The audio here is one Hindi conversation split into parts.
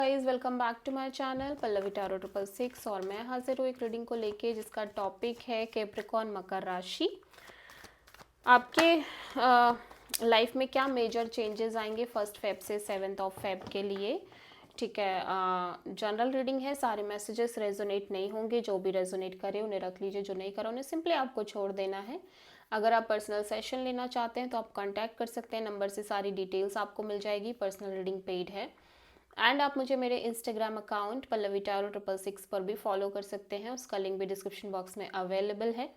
Guys, welcome back to my channel Pallavi tarot 666 और मैं हाजिर हूँ एक रीडिंग को लेके जिसका टॉपिक है कैप्रिकॉर्न मकर राशि। आपके लाइफ में क्या मेजर चेंजेस आएंगे 1 फेब से 7 फेब के लिए। ठीक है, जनरल रीडिंग है, सारे मैसेजेस रेजोनेट नहीं होंगे। जो भी रेजोनेट करे उन्हें रख लीजिए, जो नहीं करे उन्हें सिंपली आपको छोड़ देना है। अगर आप पर्सनल सेशन लेना चाहते हैं तो आप कांटेक्ट कर सकते हैं, नंबर से सारी डिटेल्स आपको मिल जाएगी। पर्सनल रीडिंग पेड है एंड आप मुझे मेरे इंस्टाग्राम अकाउंट पल्लवी टैरो 666 पर भी फॉलो कर सकते हैं, उसका लिंक भी डिस्क्रिप्शन बॉक्स में अवेलेबल है।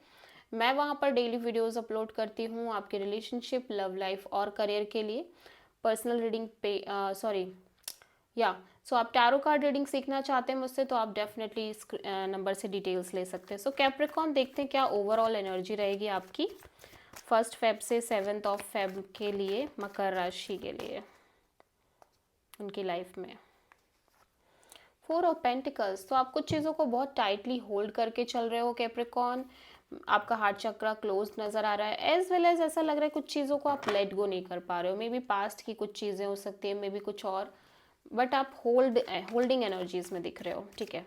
मैं वहाँ पर डेली वीडियोस अपलोड करती हूँ आपके रिलेशनशिप, लव लाइफ और करियर के लिए। पर्सनल रीडिंग पे सो आप टैरो कार्ड रीडिंग सीखना चाहते हैं मुझसे तो आप डेफिनेटली इस नंबर से डिटेल्स ले सकते हैं। सो कैप्रिकॉर्न देखते हैं क्या ओवरऑल एनर्जी रहेगी आपकी 1 फेब से 7 फेब के लिए, मकर राशि के लिए उनकी लाइफ में। 4 ऑफ पेंटिकल्स, तो आप कुछ चीज़ों को बहुत टाइटली होल्ड करके चल रहे हो कैप्रिकॉर्न। आपका हार्ट चक्रा क्लोज नज़र आ रहा है, एज वेल एज ऐसा लग रहा है कुछ चीज़ों को आप लेट गो नहीं कर पा रहे हो। मे बी पास्ट की कुछ चीज़ें हो सकती है, मे बी कुछ और, बट आप होल्डिंग एनर्जीज में दिख रहे हो। ठीक है,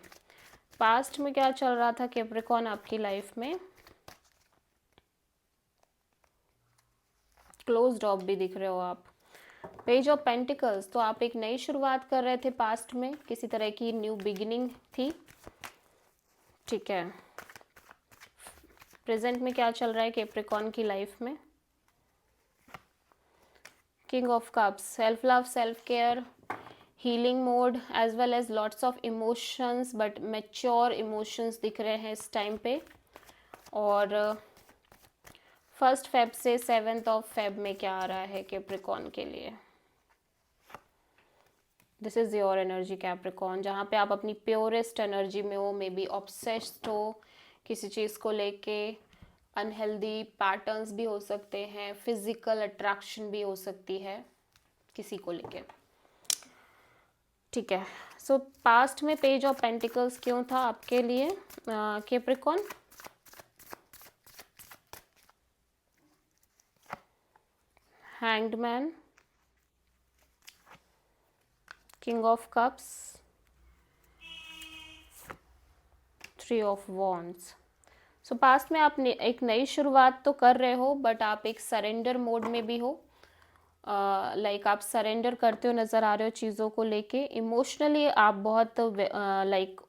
पास्ट में क्या चल रहा था कैप्रिकॉर्न आपकी लाइफ में। क्लोज ऑफ भी दिख रहे हो आप। पेज ऑफ पेंटिकल्स, तो आप एक नई शुरुआत कर रहे थे पास्ट में, किसी तरह की न्यू बिगिनिंग थी। ठीक है, प्रेजेंट में क्या चल रहा है कैप्रिकॉर्न की लाइफ में। King of cups, self love, self care, healing mode as well as lots of emotions, but mature emotions दिख रहे हैं इस टाइम पे। और 1 फेब से 7 फेब में क्या आ रहा है कैप्रिकॉर्न के लिए। This is your energy Capricorn, जहाँ पे आप अपनी प्योरेस्ट एनर्जी में हो, मे बी ऑब्सेस्ड हो किसी चीज़ को लेके। अनहेल्दी पैटर्न्स भी हो सकते हैं, फिजिकल अट्रैक्शन भी हो सकती है किसी को लेके। ठीक है, सो पास्ट में पेज ऑफ पेंटिकल्स क्यों था आपके लिए Capricorn. Hanged man, king of cups, 3 of wands. So past में आप एक नई शुरुआत तो कर रहे हो, बट आप एक सरेंडर मोड में भी हो। लाइक आप सरेंडर करते हो नज़र आ रहे हो चीज़ों को लेके। इमोशनली आप बहुत लाइक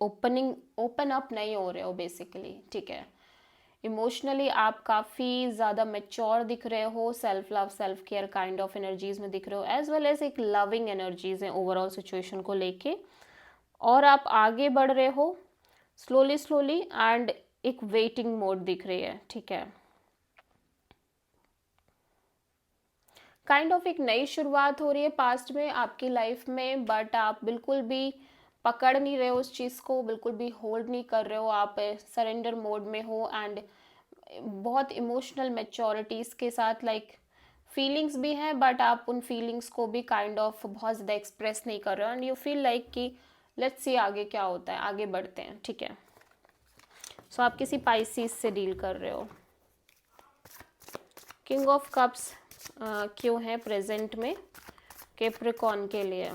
ओपन अप नहीं हो रहे हो बेसिकली। ठीक है, इमोशनली आप काफ़ी ज़्यादा मेच्योर दिख रहे हो, self love self care kind of energies में दिख रहे हो, एज वेल एज एक लविंग एनर्जीज हैं ओवरऑल सिचुएशन को लेके। और आप आगे बढ़ रहे हो स्लोली स्लोली एंड एक वेटिंग मोड दिख रही है। ठीक है, काइंड ऑफ एक नई शुरुआत हो रही है पास्ट में आपकी लाइफ में, बट आप बिल्कुल भी पकड़ नहीं रहे हो उस चीज़ को, बिल्कुल भी होल्ड नहीं कर रहे हो, आप सरेंडर मोड में हो। एंड बहुत इमोशनल मैच्योरिटीज़ के साथ लाइक फीलिंग्स भी हैं, बट आप उन फीलिंग्स को भी काइंड ऑफ बहुत ज़्यादा एक्सप्रेस नहीं कर रहे हो। एंड यू फील लाइक कि लेट्स सी आगे क्या होता है, आगे बढ़ते हैं। ठीक है, सो आप किसी पाइसिस से डील कर रहे हो। किंग ऑफ कप्स क्यों है प्रेजेंट में कैप्रिकॉर्न के लिए।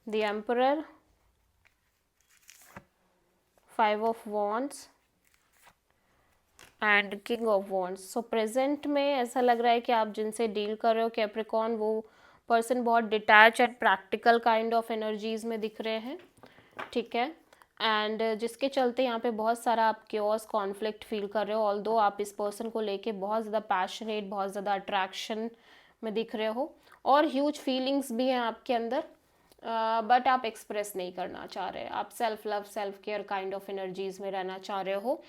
The emperor, 5 of wands and king of wands. So present में ऐसा लग रहा है कि आप जिनसे डील कर रहे हो कैप्रिकॉर्न, वो पर्सन बहुत detach and practical kind of energies में दिख रहे हैं। ठीक है, एंड जिसके चलते यहाँ पे बहुत सारा आप क्योस कॉन्फ्लिक्ट फील कर रहे हो। ऑल्दो आप इस पर्सन को लेके बहुत ज़्यादा पैशनेट, बहुत ज़्यादा अट्रैक्शन में दिख रहे हो और ह्यूज फीलिंग्स भी हैं आपके अंदर, बट आप एक्सप्रेस नहीं करना चाह रहे। आप self love self care kind of energies में रहना चाह रहे हो,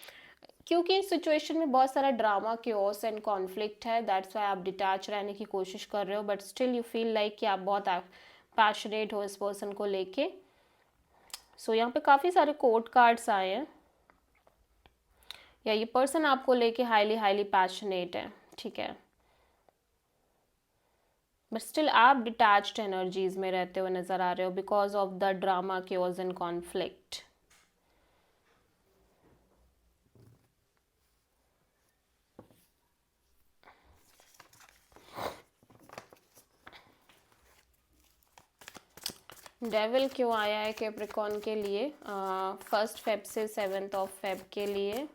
क्योंकि इस सिचुएशन में बहुत सारा ड्रामा, क्योस एंड कॉन्फ्लिक्ट है। दैट्स वाई आप डिटैच रहने की कोशिश कर रहे हो, but still you feel like कि आप बहुत पैशनेट हो इस पर्सन को लेके। सो यहाँ पे काफ़ी सारे कोर्ट कार्ड्स आए हैं, या ये पर्सन आपको लेके हाईली हाईली पैशनेट है। ठीक है, बट स्टिल आप डिटैच्ड एनर्जीज में रहते हुए नजर आ रहे हो because of the drama, chaos and conflict. Devil क्यों आया है कैप्रिकॉन के लिए 1 फेब से 7 फेब के लिए?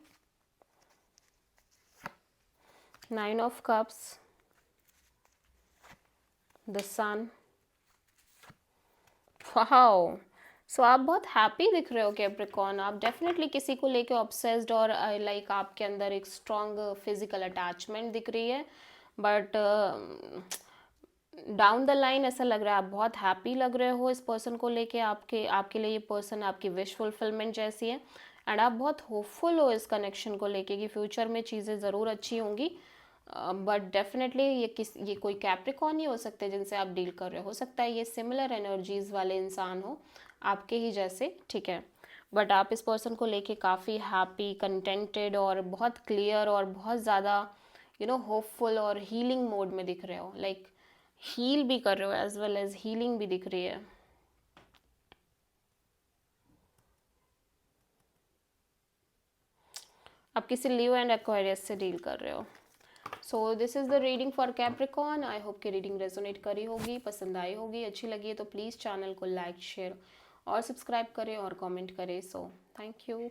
9 of cups, the sun. Wow, so आप बहुत हैप्पी दिख रहे हो कैप्रिकॉन। आप डेफिनेटली किसी को लेके ऑब्सेस्ड और लाइक आपके अंदर एक स्ट्रॉन्ग फिजिकल अटैचमेंट दिख रही है, बट डाउन द लाइन ऐसा लग रहा है आप बहुत हैप्पी लग रहे हो इस पर्सन को लेके। आपके लिए ये पर्सन आपकी विश फुलफिलमेंट जैसी है, एंड आप बहुत होपफुल हो इस कनेक्शन को लेके कि फ्यूचर में चीज़ें ज़रूर अच्छी होंगी। बट डेफिनेटली ये कोई कैप्रिकॉन ही हो सकते हैं जिनसे आप डील कर रहे हो सकता है ये सिमिलर एनर्जीज वाले इंसान हो आपके ही जैसे, ठीक है। बट आप इस पर्सन को लेके काफ़ी हैप्पी, कंटेंटेड और बहुत क्लियर और बहुत ज़्यादा होपफुल और हीलिंग मोड में दिख रहे हो। लाइक हील भी कर रहे हो एज वेल एज हीलिंग भी दिख रही है। आप किसी लियो एंड एक्वेरियस से डील कर रहे हो। So this is the reading for Capricorn. I hope कि रीडिंग रेजोनेट करी होगी, पसंद आई होगी, अच्छी लगी है तो प्लीज़ चैनल को लाइक, शेयर और सब्सक्राइब करें और कमेंट करें। So thank you.